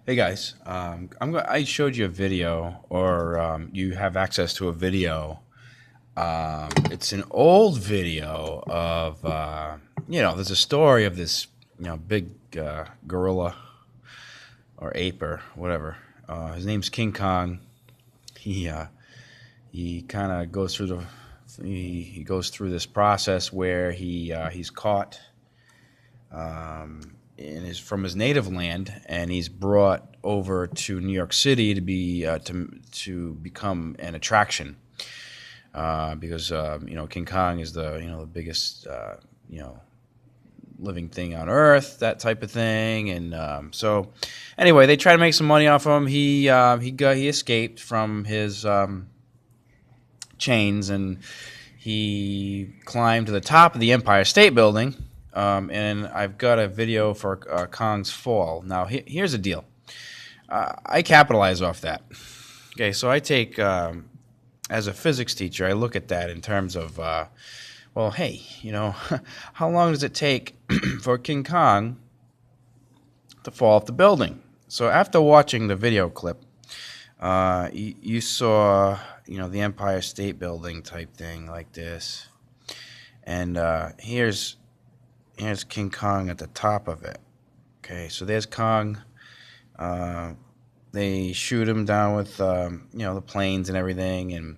Hey guys, I showed you a video, or you have access to a video. It's an old video of there's a story of this big gorilla or ape or whatever. His name's King Kong. He uh, he kind of goes through he goes through this process where he's caught from his native land, and he's brought over to New York City to be to become an attraction because King Kong is the biggest living thing on Earth, that type of thing, and so anyway, they try to make some money off him. He escaped from his chains, and he climbed to the top of the Empire State Building. And I've got a video for Kong's fall. Now, here's the deal. I capitalize off that. Okay, so I take, as a physics teacher, I look at that in terms of, well, hey, how long does it take for King Kong to fall off the building? So after watching the video clip, you saw, the Empire State Building type thing like this. And here's King Kong at the top of it. Okay, so there's Kong. They shoot him down with the planes and everything. And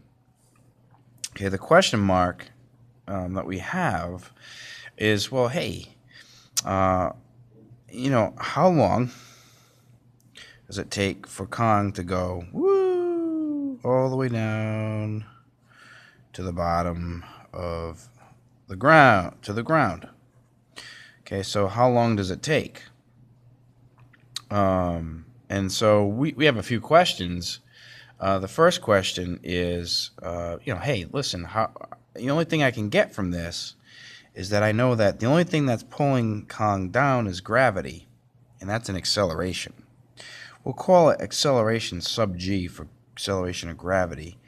okay, the question mark that we have is, well, hey, how long does it take for Kong to go woo all the way down to the bottom of the ground Okay, so how long does it take? And so we have a few questions. The first question is, hey, listen, the only thing I can get from this is that I know that the only thing that's pulling Kong down is gravity, and that's an acceleration. We'll call it acceleration sub g for acceleration of gravity.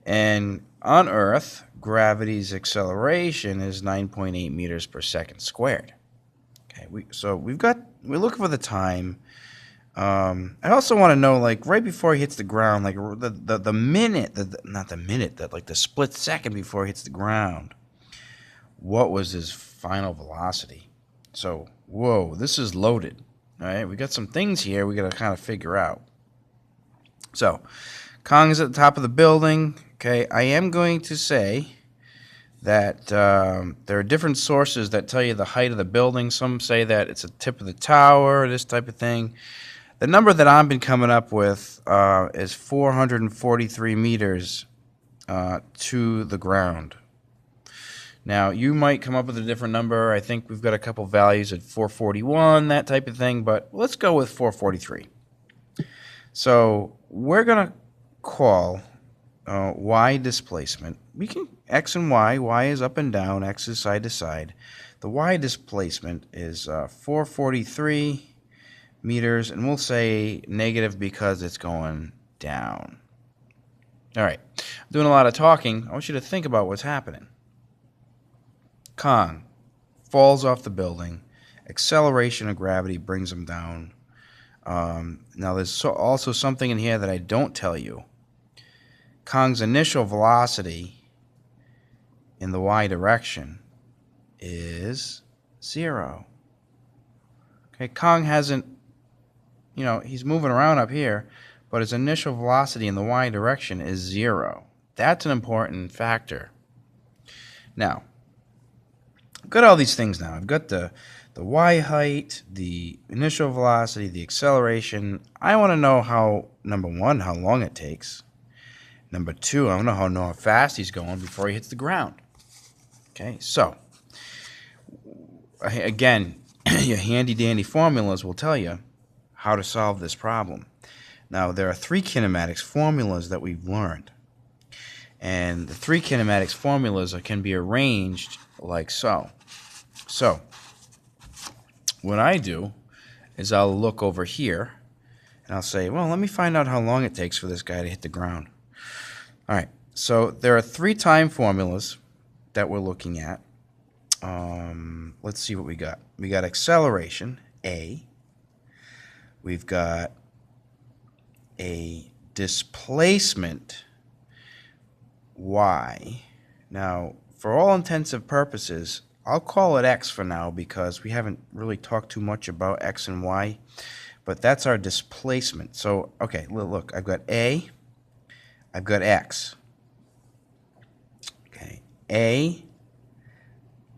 And on Earth, gravity's acceleration is 9.8 meters per second squared. Okay, we're looking for the time. I also want to know, like, right before he hits the ground, like the minute, like the split second before he hits the ground, what was his final velocity? So, whoa, this is loaded. All right, we got some things here we got to kind of figure out. So, Kong is at the top of the building. Okay, I am going to say that there are different sources that tell you the height of the building. Some say that it's the tip of the tower, this type of thing. The number that I've been coming up with is 443 meters to the ground. Now, you might come up with a different number. I think we've got a couple values at 441, that type of thing, but let's go with 443. So we're going to call y displacement. We can x and y is up and down, x is side to side. The y displacement is 443 meters, and we'll say negative because it's going down. All right, I'm doing a lot of talking. I want you to think about what's happening. Kong falls off the building. Acceleration of gravity brings him down. Now, there's also something in here that I don't tell you. Kong's initial velocity in the y direction is 0. Okay, Kong hasn't, he's moving around up here, but his initial velocity in the y direction is 0. That's an important factor. Now, I've got all these things now. I've got the y height, the initial velocity, the acceleration. I want to know number one, how long it takes. Number two, I want to know how fast he's going before he hits the ground. Okay, so, again, your handy-dandy formulas will tell you how to solve this problem. Now, there are three kinematics formulas that we've learned. And the three kinematics formulas can be arranged like so. So, what I do is I'll look over here, and I'll say, well, let me find out how long it takes for this guy to hit the ground. All right, so there are three time formulas that we're looking at. Let's see what we got. We got acceleration, A. We've got a displacement y. Now, for all intensive purposes, I'll call it x for now because we haven't really talked too much about x and y, but that's our displacement. So, okay, look, I've got a, I've got x. Okay, a,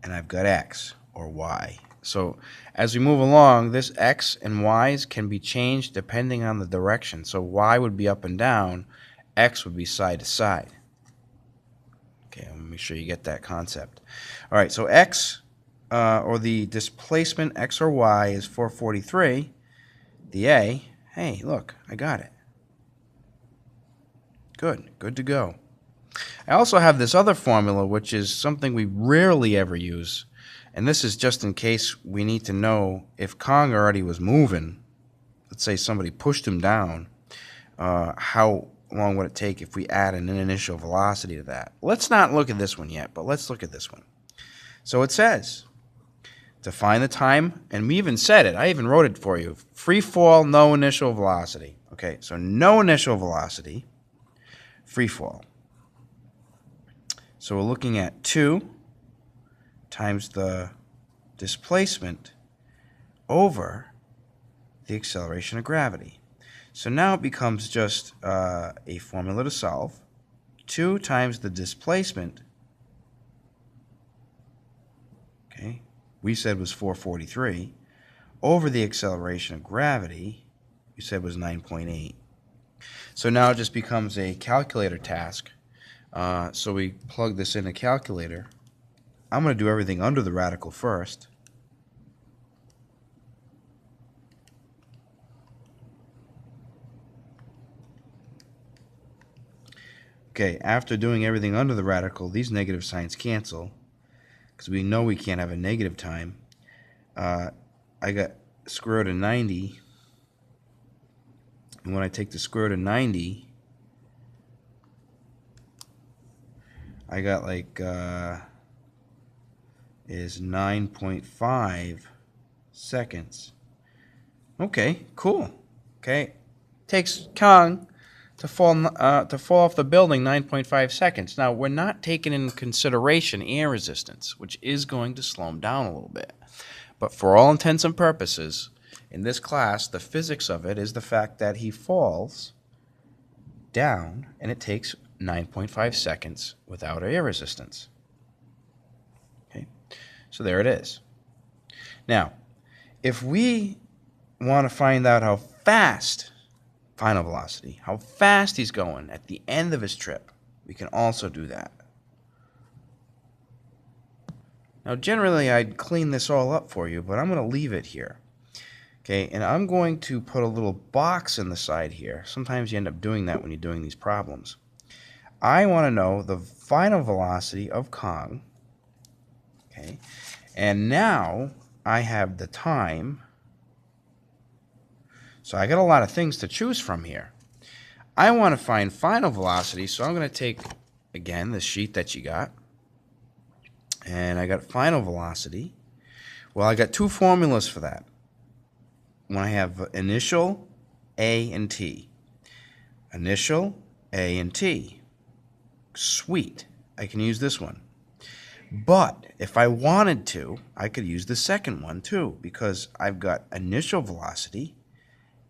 and I've got x, or y. So as we move along, this x and y's can be changed depending on the direction. So y would be up and down, x would be side to side. Okay, let me make sure you get that concept. All right, so x, or the displacement x or y, is 443. The a, hey, look, I got it. Good to go. I also have this other formula, which is something we rarely ever use. And this is just in case we need to know if Kong already was moving. Let's say somebody pushed him down. How long would it take if we add an initial velocity to that? Let's not look at this one yet, but let's look at this one. So it says, to find the time, and we even said it. I even wrote it for you. Free fall, no initial velocity. Okay, so no initial velocity, free fall. So we're looking at 2 times the displacement over the acceleration of gravity. So now it becomes just a formula to solve. 2 times the displacement, okay, we said was 443, over the acceleration of gravity, we said was 9.8. So now it just becomes a calculator task. So we plug this in a calculator. I'm going to do everything under the radical first. Okay, after doing everything under the radical, these negative signs cancel because we know we can't have a negative time. I got square root of 90, and when I take the square root of 90, I got like is 9.5 seconds. Okay, cool. Okay, takes Kong to fall off the building 9.5 seconds. Now we're not taking into consideration air resistance, which is going to slow him down a little bit. But for all intents and purposes, in this class, the physics of it is the fact that he falls down, and it takes 9.5 seconds without air resistance. Okay, so there it is. Now, if we want to find out how fast, final velocity, how fast he's going at the end of his trip, we can also do that. Now, generally, I'd clean this all up for you, but I'm going to leave it here. Okay, and I'm going to put a little box in the side here. Sometimes you end up doing that when you're doing these problems. I want to know the final velocity of Kong. Okay, and now I have the time. So I got a lot of things to choose from here. I want to find final velocity, so I'm going to take, again, the sheet that you got. And I got final velocity. Well, I got two formulas for that. When I have initial, A and T. Initial, A and T. Sweet. I can use this one. But if I wanted to, I could use the second one too, because I've got initial velocity,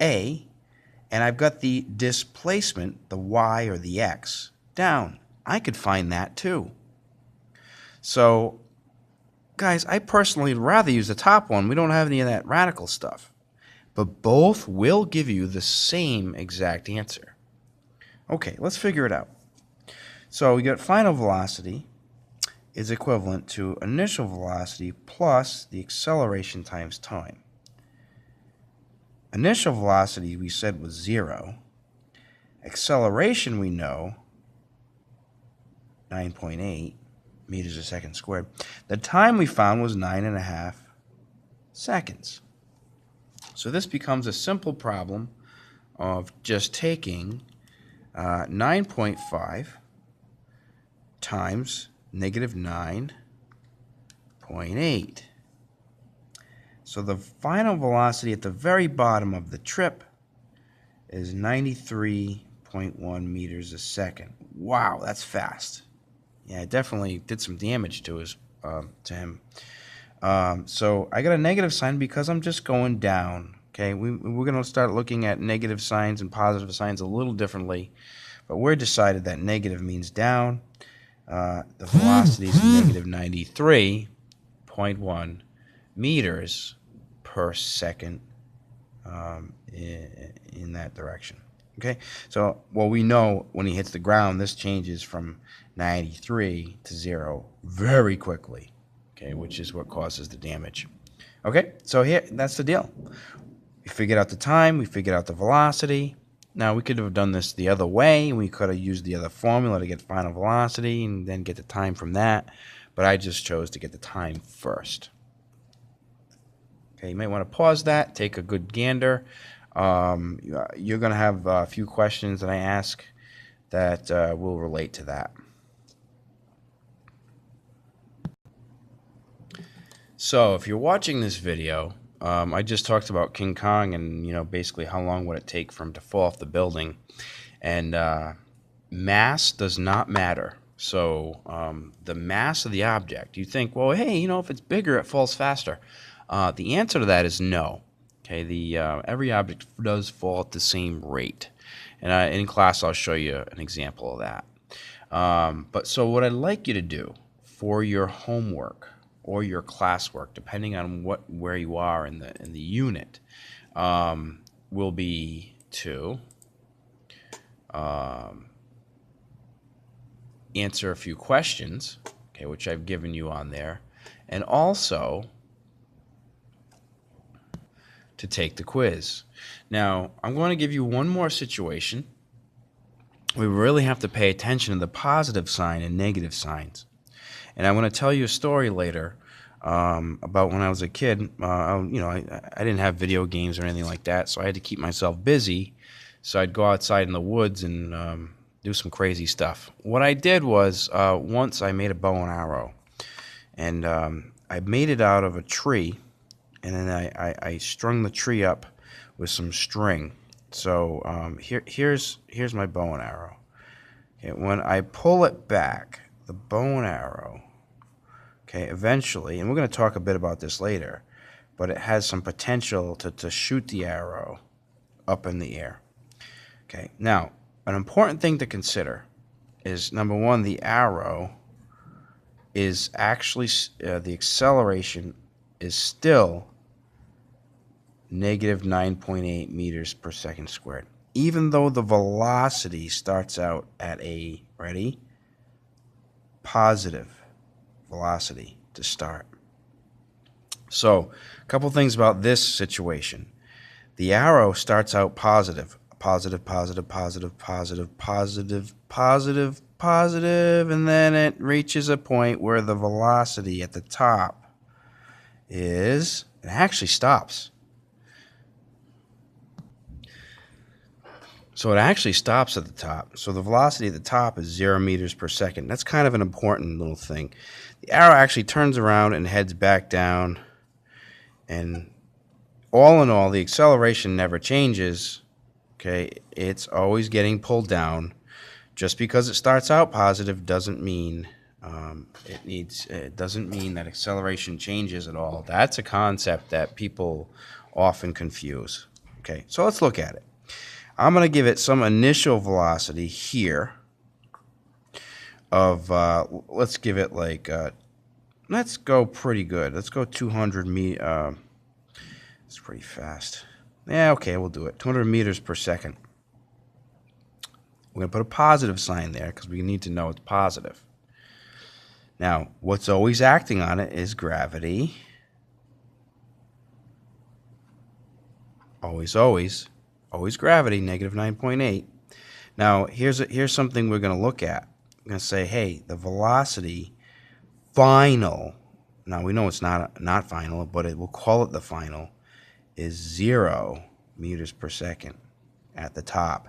A, and I've got the displacement, the Y or the X, down. I could find that too. So, guys, I personally would rather use the top one. We don't have any of that radical stuff. But both will give you the same exact answer. Okay, let's figure it out. So we got final velocity is equivalent to initial velocity plus the acceleration times time. Initial velocity we said was 0. Acceleration we know, 9.8 meters a second squared. The time we found was 9.5 seconds. So this becomes a simple problem of just taking 9.5 times negative 9.8. So the final velocity at the very bottom of the trip is 93.1 meters a second. Wow, that's fast. Yeah, it definitely did some damage to him. So I got a negative sign because I'm just going down. Okay, we're going to start looking at negative signs and positive signs a little differently, but we're decided that negative means down. The velocity is negative 93.1 meters per second in that direction. Okay, so well, we know when he hits the ground, this changes from 93 to 0 very quickly. Okay, which is what causes the damage. Okay, so here, that's the deal. We figured out the time, we figured out the velocity. Now, we could have done this the other way. We could have used the other formula to get final velocity and then get the time from that. But I just chose to get the time first. Okay, you might want to pause that, take a good gander. You're going to have a few questions that I ask that will relate to that. So if you're watching this video, I just talked about King Kong and, basically how long would it take for him to fall off the building. And mass does not matter. So the mass of the object, you think, well, hey, if it's bigger, it falls faster. The answer to that is no. Okay, every object does fall at the same rate. And in class, I'll show you an example of that. But so what I'd like you to do for your homework or your classwork, depending on where you are in the unit, will be to answer a few questions, okay, which I've given you on there, and also to take the quiz. Now, I'm going to give you one more situation. We really have to pay attention to the positive sign and negative signs. And I'm going to tell you a story later about when I was a kid. I didn't have video games or anything like that, so I had to keep myself busy. So I'd go outside in the woods and do some crazy stuff. What I did was once I made a bow and arrow, and I made it out of a tree, and then I strung the tree up with some string. So here's my bow and arrow. Okay, when I pull it back, the bow and arrow, okay, eventually, and we're going to talk a bit about this later, but it has some potential to shoot the arrow up in the air. Okay, now, an important thing to consider is, number one, the arrow is actually, the acceleration is still negative 9.8 meters per second squared, even though the velocity starts out at a, ready, positive velocity to start. So, a couple things about this situation. The arrow starts out positive, positive, positive, positive, positive, positive, positive, positive, and then it reaches a point where the velocity at the top it actually stops. So it actually stops at the top. So the velocity at the top is 0 meters per second. That's kind of an important little thing. The arrow actually turns around and heads back down. And all in all, the acceleration never changes. Okay, it's always getting pulled down. Just because it starts out positive doesn't mean it doesn't mean that acceleration changes at all. That's a concept that people often confuse. Okay, so let's look at it. I'm going to give it some initial velocity here of, let's give it like, let's go pretty good. Let's go 200 meters. It's pretty fast. Yeah, okay, we'll do it. 200 meters per second. We're going to put a positive sign there because we need to know it's positive. Now, what's always acting on it is gravity. Always, always. Always gravity, negative 9.8. Now, here's something we're going to look at. We're going to say, hey, the velocity final, now we know it's not final, but we'll call it the final, is 0 meters per second at the top.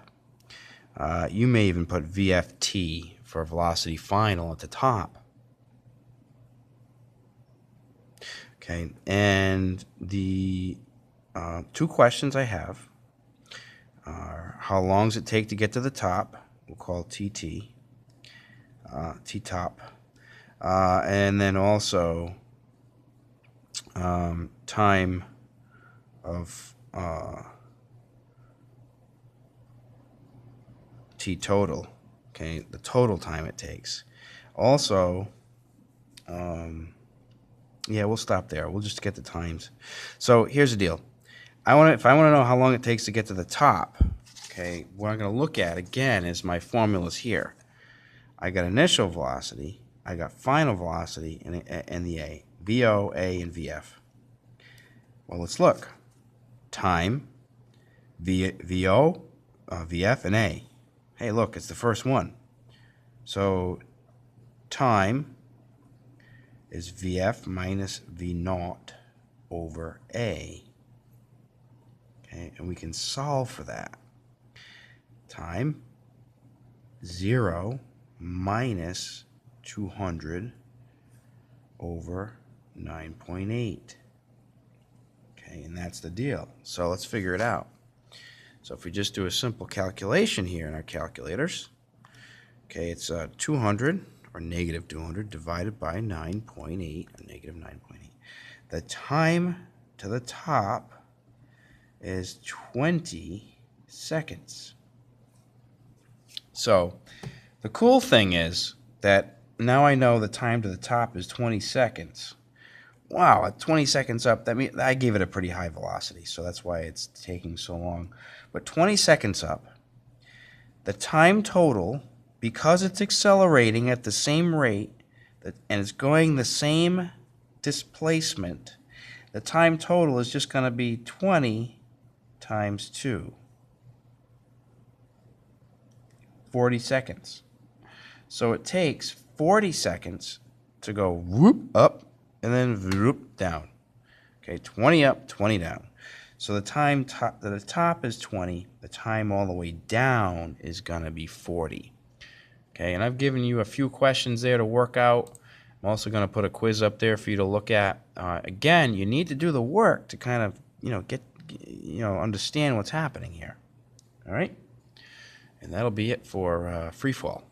You may even put VFT for velocity final at the top. Okay, and the two questions I have, How long does it take to get to the top? We'll call TT, T-top. And then also time of T total, okay, the total time it takes. Also, yeah, we'll stop there. We'll just get the times. So here's the deal. If I want to know how long it takes to get to the top, okay, what I'm going to look at again is my formulas here. I got initial velocity, I got final velocity, and the A, VO, A, and VF. Well, let's look. Time, VO, VF, and A. Hey, look, it's the first one. So time is VF minus V naught over A. Okay, and we can solve for that. Time, 0 minus 200 over 9.8. Okay, and that's the deal. So let's figure it out. So if we just do a simple calculation here in our calculators, okay, it's 200 or negative 200 divided by 9.8, or negative 9.8. The time to the top is 20 seconds. So the cool thing is that now I know the time to the top is 20 seconds. Wow, at 20 seconds up, that means I gave it a pretty high velocity, so that's why it's taking so long. But 20 seconds up, the time total, because it's accelerating at the same rate and it's going the same displacement, the time total is just going to be 20 times 2. 40 seconds. So it takes 40 seconds to go whoop up and then whoop down. Okay, 20 up, 20 down. So the time to the top is 20. The time all the way down is going to be 40. Okay, and I've given you a few questions there to work out. I'm also going to put a quiz up there for you to look at. Again, you need to do the work to kind of, understand what's happening here. All right? And that'll be it for Freefall.